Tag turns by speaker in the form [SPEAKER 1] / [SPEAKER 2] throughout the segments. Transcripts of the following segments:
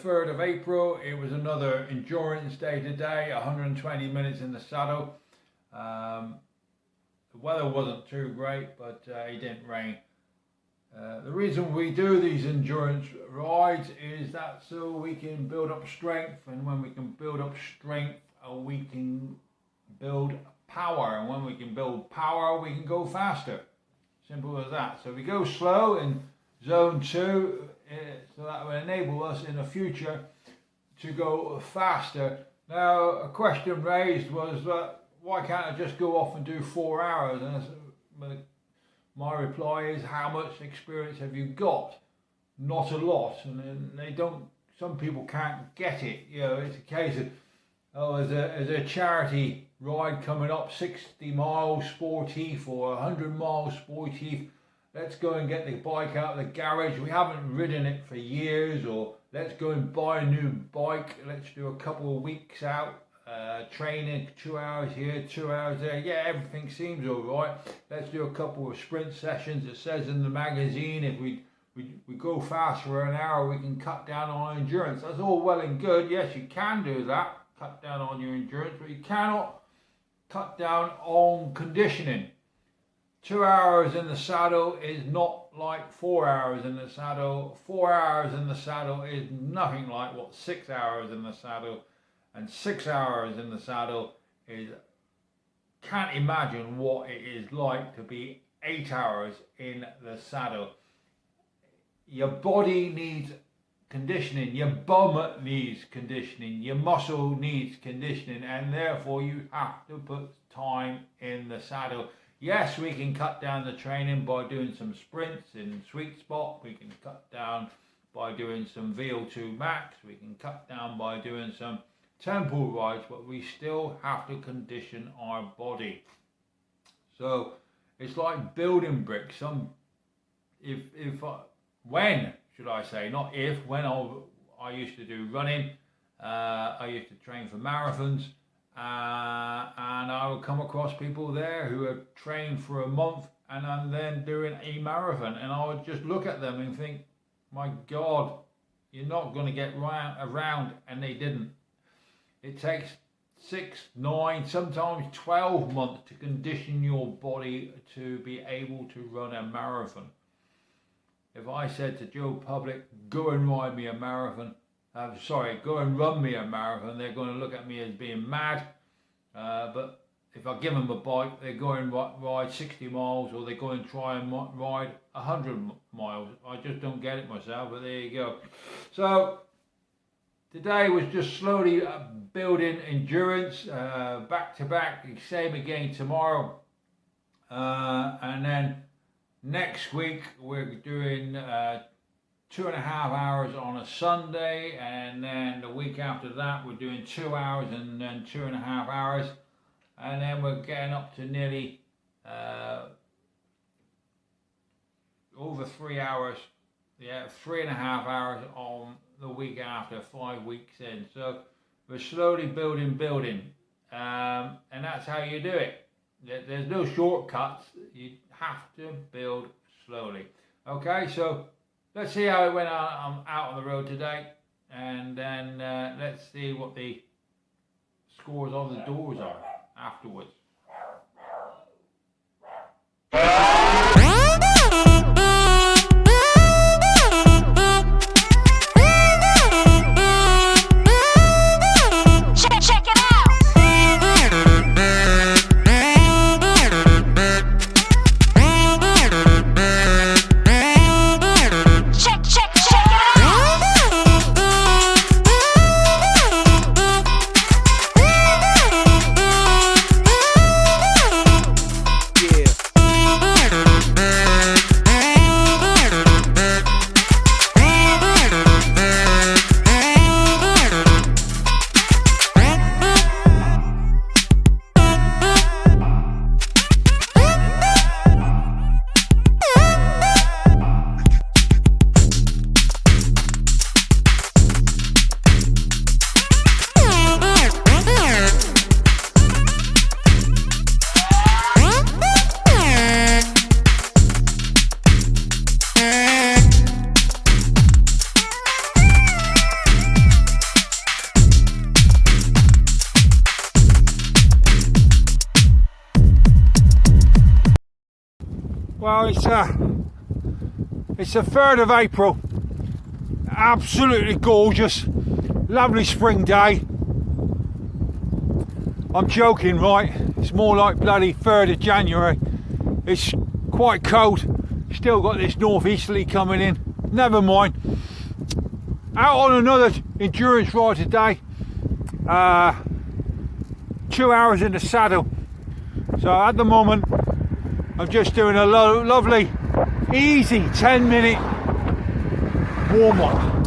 [SPEAKER 1] 3rd of April. It was another endurance day today, 120 minutes in the saddle. The weather wasn't too great, but it didn't rain. The reason we do these endurance rides is that so we can build up strength, and when we can build up strength, we can build power, and when we can build power, we can go faster. Simple as that. So we go slow in zone 2, so that will enable us in the future to go faster. Now, a question raised was why can't I just go off and do 4 hours? And my reply is, how much experience have you got? Not a lot. And they don't. Some people can't get it. You know, it's a case of there's a charity ride coming up, 60 miles sportive or 100 miles sportive. Let's go and get the bike out of the garage. We haven't ridden it for years. Or let's go and buy a new bike. Let's do a couple of weeks out. Training, 2 hours here, 2 hours there. Yeah, everything seems all right. Let's do a couple of sprint sessions. It says in the magazine if we go fast for an hour, we can cut down on our endurance. That's all well and good. Yes, you can do that, cut down on your endurance, but you cannot cut down on conditioning. 2 hours in the saddle is not like 4 hours in the saddle. 4 hours in the saddle is nothing like what 6 hours in the saddle. And 6 hours in the saddle is, can't imagine what it is like to be 8 hours in the saddle. Your body needs conditioning, your bum needs conditioning, your muscle needs conditioning, and therefore you have to put time in the saddle. Yes, we can cut down the training by doing some sprints in sweet spot. We can cut down by doing some VO2 max. We can cut down by doing some tempo rides, but we still have to condition our body. So it's like building bricks. When I used to do running, I used to train for marathons, and I would come across people there who had trained for a month and I'm then doing a marathon, and I would just look at them and think, my God, you're not going to get around, and they didn't. It takes 6, 9, sometimes 12 months to condition your body to be able to run a marathon. If I said to Joe Public, go and ride me a marathon, go and run me a marathon, they're going to look at me as being mad. But if I give them a bike, they go and ride 60 miles, or they go and try and ride 100 miles. I just don't get it myself, but there you go. So today was just slowly building endurance, back to back, same again tomorrow. And then next week we're doing 2.5 hours on a Sunday, and then the week after that we're doing 2 hours and then 2.5 hours. And then we're getting up to nearly over 3 hours. Yeah, 3.5 hours on the week after, 5 weeks in. So we're slowly building, and that's how you do it. There's no shortcuts. You have to build slowly. Okay, so let's see how it went out on the road today, and then let's see what the scores on the doors are afterwards. Well, it's the 3rd of April. Absolutely gorgeous, lovely spring day. I'm joking, right? It's more like bloody 3rd of January. It's quite cold. Still got this northeasterly coming in. Never mind. Out on another endurance ride today. 2 hours in the saddle. So at the moment, I'm just doing a lovely, easy 10-minute warm-up.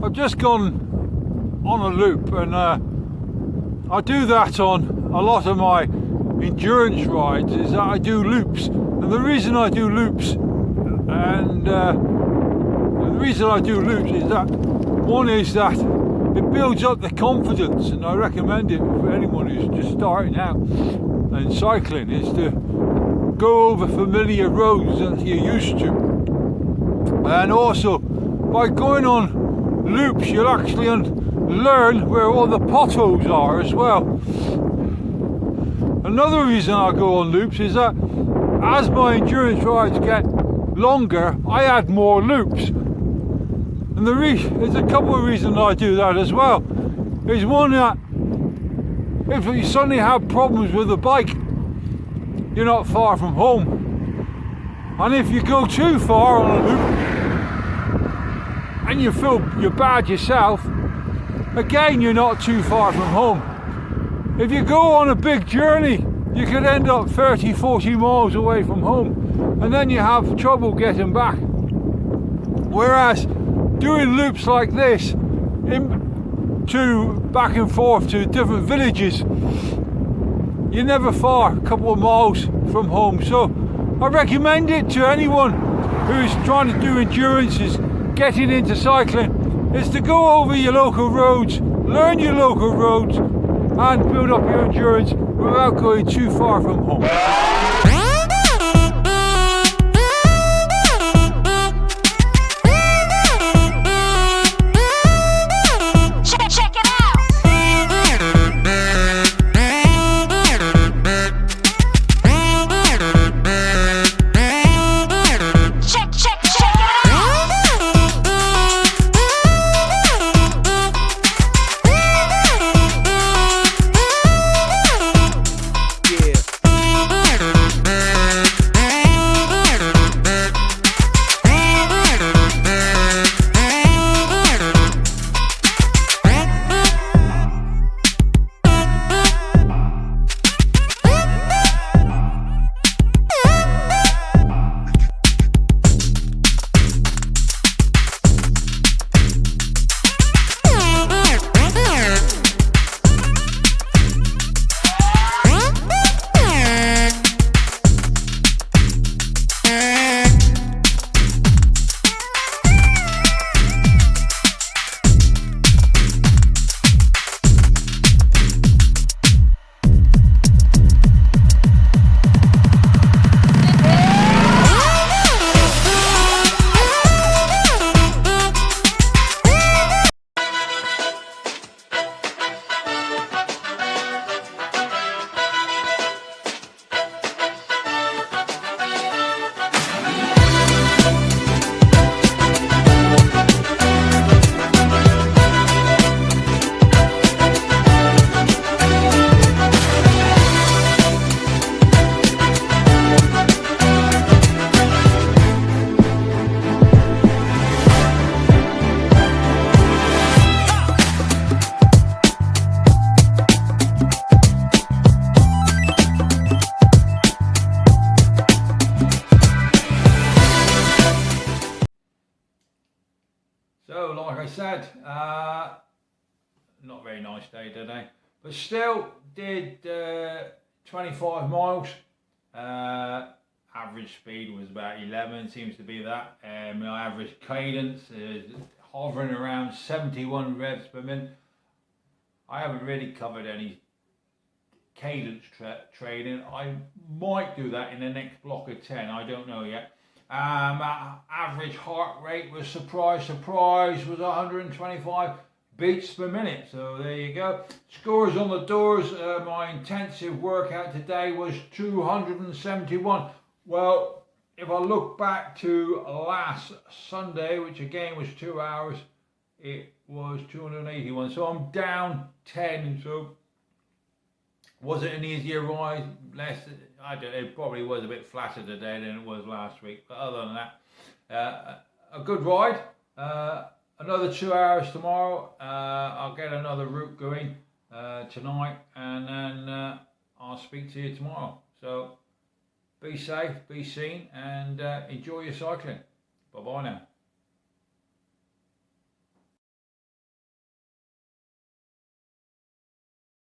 [SPEAKER 1] I've just gone on a loop, and I do that on a lot of my endurance rides, is that I do loops. And the reason I do loops, is that one is that it builds up the confidence, and I recommend it for anyone who's just starting out and cycling, is to go over familiar roads that you're used to. And also, by going on loops, you'll actually learn where all the potholes are as well. Another reason I go on loops is that as my endurance rides get longer, I add more loops. And there's a couple of reasons I do that as well. There's one that if you suddenly have problems with the bike, you're not far from home. And if you go too far on a loop, and you feel you're bad yourself, again you're not too far from home. If you go on a big journey, you could end up 30-40 miles away from home, and then you have trouble getting back. Whereas doing loops like this back and forth to different villages, you're never far, a couple of miles from home. So I recommend it to anyone who's trying to do endurances, getting into cycling, is to go over your local roads, learn your local roads, and build up your endurance without going too far from home. So, like I said, not a very nice day today, but still did 25 miles. Average speed was about 11, seems to be that. My average cadence is hovering around 71 revs per minute. I haven't really covered any cadence training. I might do that in the next block of 10, I don't know yet. Average heart rate was, surprise, was 125 beats per minute. So there you go. Scores on the doors. My intensive workout today was 271. Well, if I look back to last Sunday, which again was 2 hours, it was 281. So I'm down 10. So was it an easier ride? Less? I don't know. It probably was a bit flatter today than it was last week. But other than that, a good ride. Another 2 hours tomorrow. I'll get another route going tonight, and then I'll speak to you tomorrow. So be safe, be seen, and enjoy your cycling. Bye bye now.